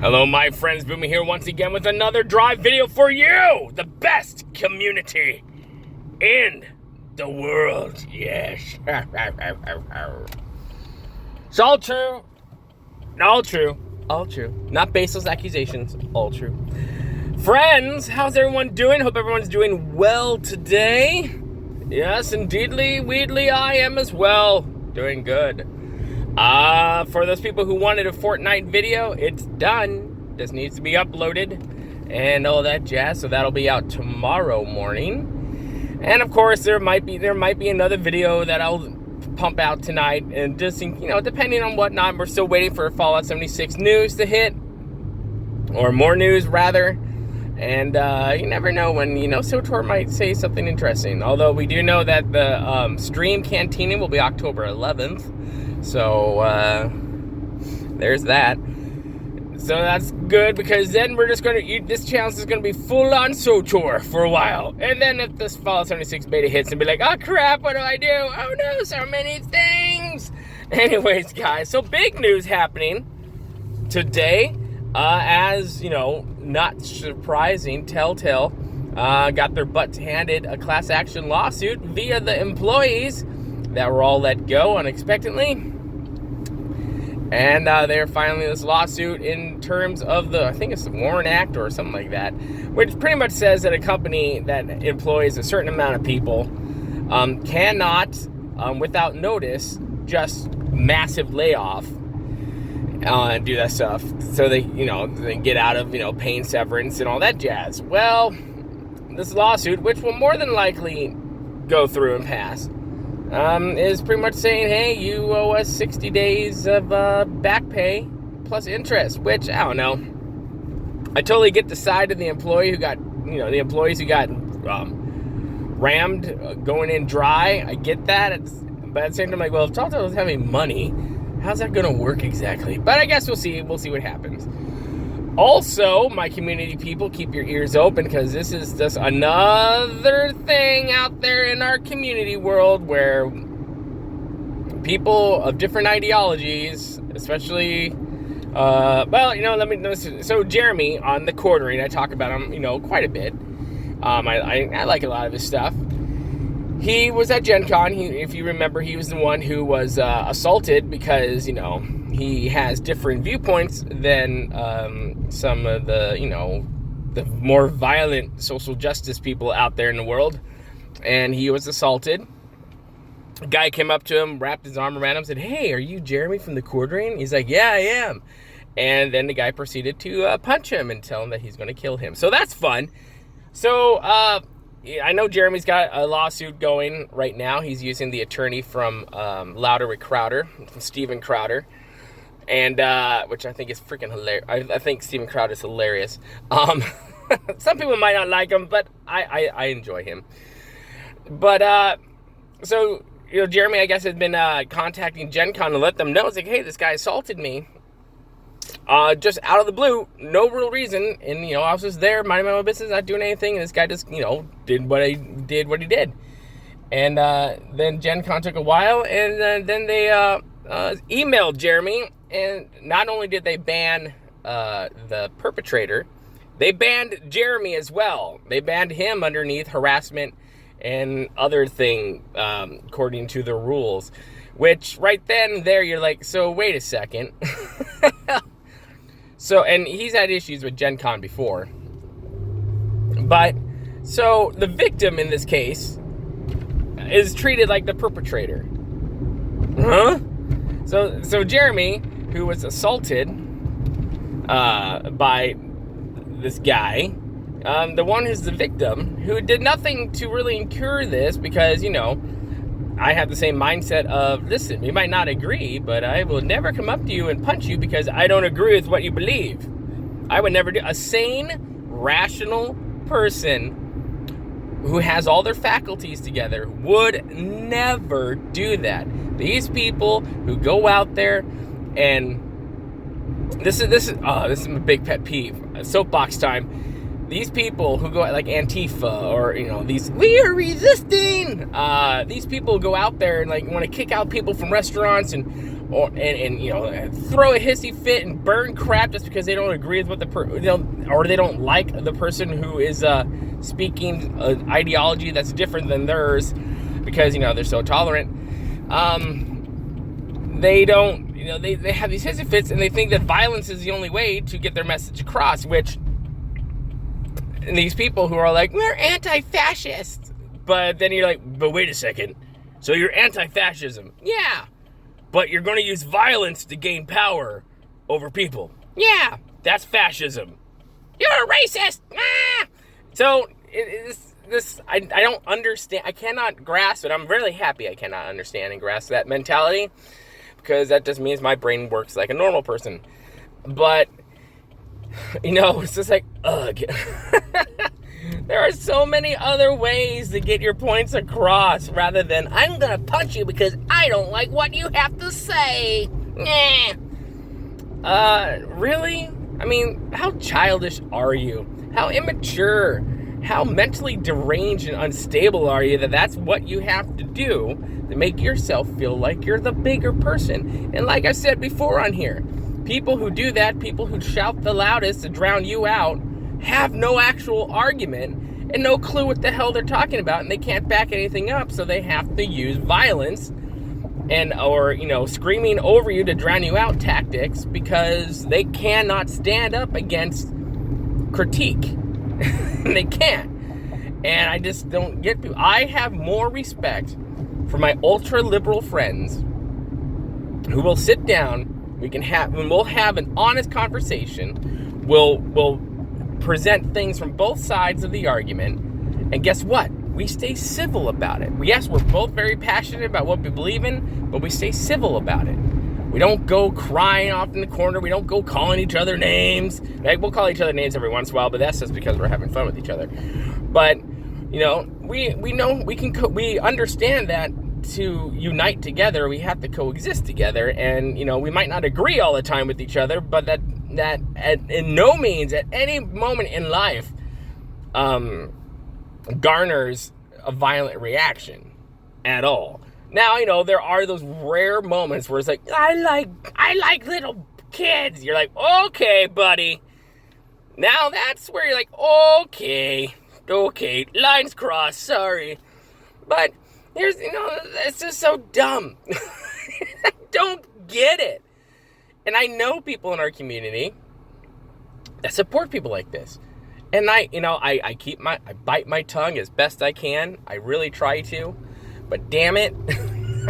Hello, my friends. Boomy here once again with another drive video for you. The best community in the world. Yes. It's all true. All true. All true. Not baseless accusations. All true. Friends, how's everyone doing? Hope everyone's doing well today. Yes, indeedly, weedly, I am as well. Doing good. For those people who wanted a Fortnite video, it's done. Just needs to be uploaded and all that jazz. So that'll be out tomorrow morning. And of course, there might be another video that I'll pump out tonight. And just, depending on whatnot, we're still waiting for Fallout 76 news to hit, or more news rather. And you never know when, SOTOR might say something interesting. Although we do know that the stream cantina will be October 11th. So, there's that. So that's good, because then we're just this challenge is going to be full on SOTOR for a while. And then if this Fallout 76 beta hits and be like, oh crap, what do I do? Oh no, so many things. Anyways, guys, so big news happening today. As, not surprising, TellTale got their butts handed a class action lawsuit via the employees that were all let go unexpectedly. And they're filing this lawsuit in terms of I think it's the Warren Act or something like that, which pretty much says that a company that employs a certain amount of people cannot, without notice, just massive layoff and do that stuff. So they get out of, paying severance and all that jazz. Well, this lawsuit, which will more than likely go through and pass, is pretty much saying, hey, you owe us 60 days of back pay plus interest, which, I don't know. I totally get the side of the employee who got, the employees who got rammed going in dry. I get that. But at the same time, I'm like, well, if TellTale doesn't have any money, how's that going to work exactly? But I guess we'll see. We'll see what happens. Also, my community people, keep your ears open, because this is just another thing out there in our community world where people of different ideologies, especially, so Jeremy on the quartering, I talk about him, quite a bit. I like a lot of his stuff. He was at GenCon. If you remember, he was the one who was assaulted because, he has different viewpoints than some of the more violent social justice people out there in the world. And he was assaulted. A guy came up to him, wrapped his arm around him, said, hey, are you Jeremy from the quartering? He's like, yeah, I am. And then the guy proceeded to punch him and tell him that he's going to kill him. So that's fun. So, I know Jeremy's got a lawsuit going right now. He's using the attorney from Louder with Crowder, Steven Crowder, and which I think is freaking hilarious. I think Steven Crowder is hilarious. Some people might not like him, but I enjoy him. But so Jeremy, I guess, has been contacting GenCon to let them know. It's like, hey, this guy assaulted me. Just out of the blue, no real reason, and I was just there, minding my own business, not doing anything, and this guy just, did what he did. And then GenCon took a while, and then they emailed Jeremy, and not only did they ban the perpetrator, they banned Jeremy as well. They banned him underneath harassment and other thing, according to the rules. Which, right then and there, you're like, so wait a second. So, and he's had issues with GenCon before. But, so, the victim in this case is treated like the perpetrator. Huh? So Jeremy, who was assaulted by this guy, the one who's the victim, who did nothing to really incur this, because, I have the same mindset of, listen, we might not agree, but I will never come up to you and punch you because I don't agree with what you believe. I would never do. A sane, rational person who has all their faculties together would never do that. These people who go out there and this is my big pet peeve. Soapbox time. these people who go like Antifa or, these, we are resisting. These people go out there and like want to kick out people from restaurants and throw a hissy fit and burn crap just because they don't agree with what or they don't like the person who is speaking an ideology that's different than theirs because, they're so tolerant. They don't, they have these hissy fits and they think that violence is the only way to get their message across, which these people who are like, we're anti-fascist. But then you're like, but wait a second. So you're anti-fascism. Yeah. But you're going to use violence to gain power over people. Yeah. That's fascism. You're a racist. Ah! So I don't understand. I cannot grasp it. I'm really happy I cannot understand and grasp that mentality because that just means my brain works like a normal person. But it's just like, ugh. There are so many other ways to get your points across rather than, I'm going to punch you because I don't like what you have to say. Really? I mean, how childish are you? How immature? How mentally deranged and unstable are you that that's what you have to do to make yourself feel like you're the bigger person? And like I said before on here, people who do that, people who shout the loudest to drown you out, have no actual argument and no clue what the hell they're talking about, and they can't back anything up, so they have to use violence or screaming over you to drown you out tactics because they cannot stand up against critique. They can't. And I just don't get people. I have more respect for my ultra-liberal friends who will sit down. We'll have an honest conversation. We'll present things from both sides of the argument. And guess what? We stay civil about it. Yes, we're both very passionate about what we believe in, but we stay civil about it. We don't go crying off in the corner. We don't go calling each other names. Like, we'll call each other names every once in a while, but that's just because we're having fun with each other. But, we know we understand that to unite together, we have to coexist together, and we might not agree all the time with each other, but that in no means at any moment in life garners a violent reaction at all. Now, there are those rare moments where it's like, I like little kids. You're like, okay, buddy. Now that's where you're like, okay, lines crossed, sorry. But here's, it's just so dumb. I don't get it. And I know people in our community that support people like this. And I bite my tongue as best I can. I really try to. But damn it,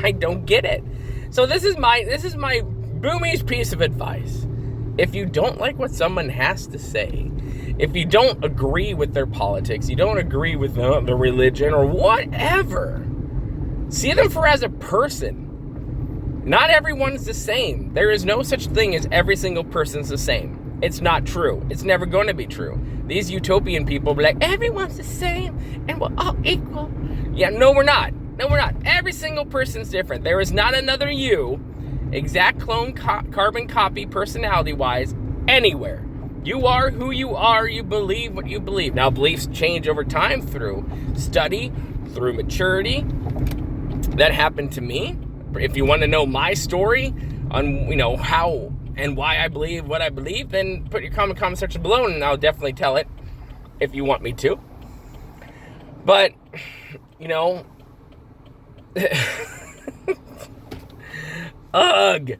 I don't get it. So this is my Boomy's piece of advice. If you don't like what someone has to say, if you don't agree with their politics, you don't agree with the religion or whatever, see them for as a person. Not everyone's the same. There is no such thing as every single person's the same. It's not true. It's never going to be true. These utopian people be like, everyone's the same and we're all equal. Yeah, no, we're not. No, we're not. Every single person's different. There is not another you, exact clone, carbon copy, personality-wise, anywhere. You are who you are. You believe what you believe. Now, beliefs change over time through study, through maturity. That happened to me. If you want to know my story on, how and why I believe what I believe, then put your comment section below, and I'll definitely tell it if you want me to. But, ugh.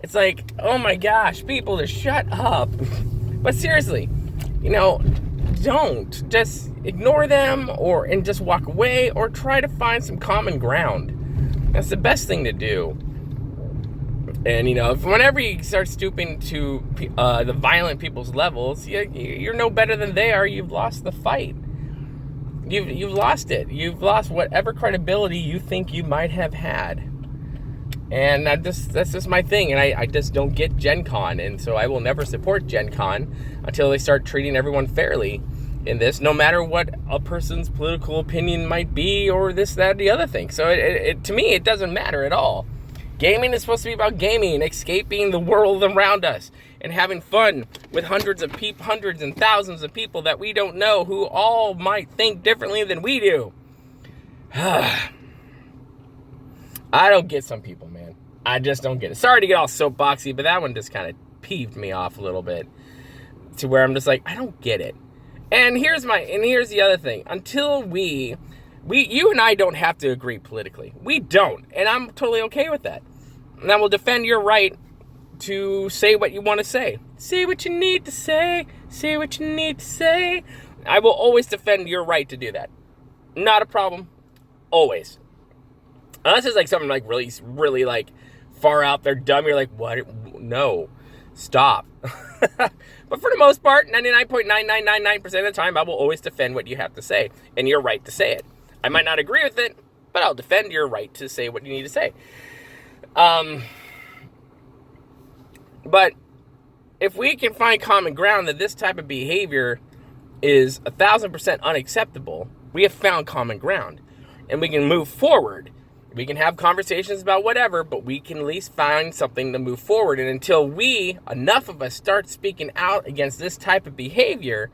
It's like, oh my gosh, people, just shut up. But seriously, don't. Just ignore them and just walk away or try to find some common ground. That's the best thing to do. And, whenever you start stooping to the violent people's levels, you're no better than they are. You've lost the fight. You've lost it. You've lost whatever credibility you think you might have had. And that's just my thing. And I just don't get GenCon. And so I will never support GenCon until they start treating everyone fairly in this, no matter what a person's political opinion might be or this, that, the other thing. So to me, it doesn't matter at all. Gaming is supposed to be about gaming, escaping the world around us. and having fun with hundreds and thousands of people that we don't know who all might think differently than we do. I don't get some people, man. I just don't get it. Sorry to get all soapboxy, but that one just kind of peeved me off a little bit to where I'm just like, I don't get it. And here's the other thing. Until you and I don't have to agree politically. We don't. And I'm totally okay with that. And I will defend your right to say what you want to say. Say what you need to say. Say what you need to say. I will always defend your right to do that. Not a problem. Always. Unless it's like something like really, really like far out there dumb. You're like, what? No. Stop. But for the most part, 99.9999% of the time, I will always defend what you have to say and your right to say it. I might not agree with it, but I'll defend your right to say what you need to say. But if we can find common ground that this type of behavior is 1,000% unacceptable, we have found common ground and we can move forward. We can have conversations about whatever, but we can at least find something to move forward. And until enough of us start speaking out against this type of behavior,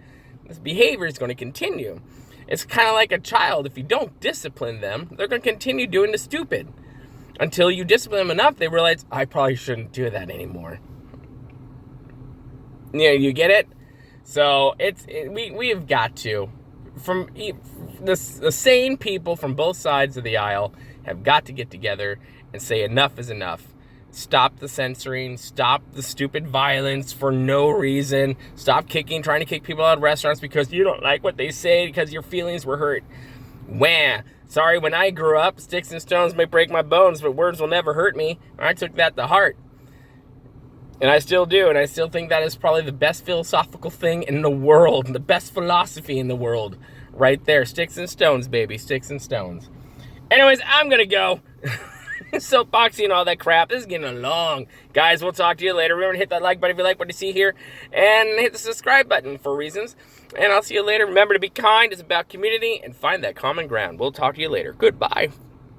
this behavior is going to continue. It's kind of like a child. If you don't discipline them, they're going to continue doing the stupid. Until you discipline them enough, they realize, I probably shouldn't do that anymore. You get it? So we have got to, from the sane people from both sides of the aisle, have got to get together and say enough is enough. Stop the censoring. Stop the stupid violence for no reason. Stop trying to kick people out of restaurants because you don't like what they say because your feelings were hurt. Wah. Sorry, when I grew up, sticks and stones may break my bones, but words will never hurt me. I took that to heart. And I still do, and I still think that is probably the best philosophical thing in the world, the best philosophy in the world. Right there, sticks and stones, baby, sticks and stones. Anyways, I'm going to go. Soapboxy and all that crap. This is getting long. Guys, we'll talk to you later. Remember to hit that like button if you like what you see here. And hit the subscribe button for reasons. And I'll see you later. Remember to be kind. It's about community. And find that common ground. We'll talk to you later. Goodbye.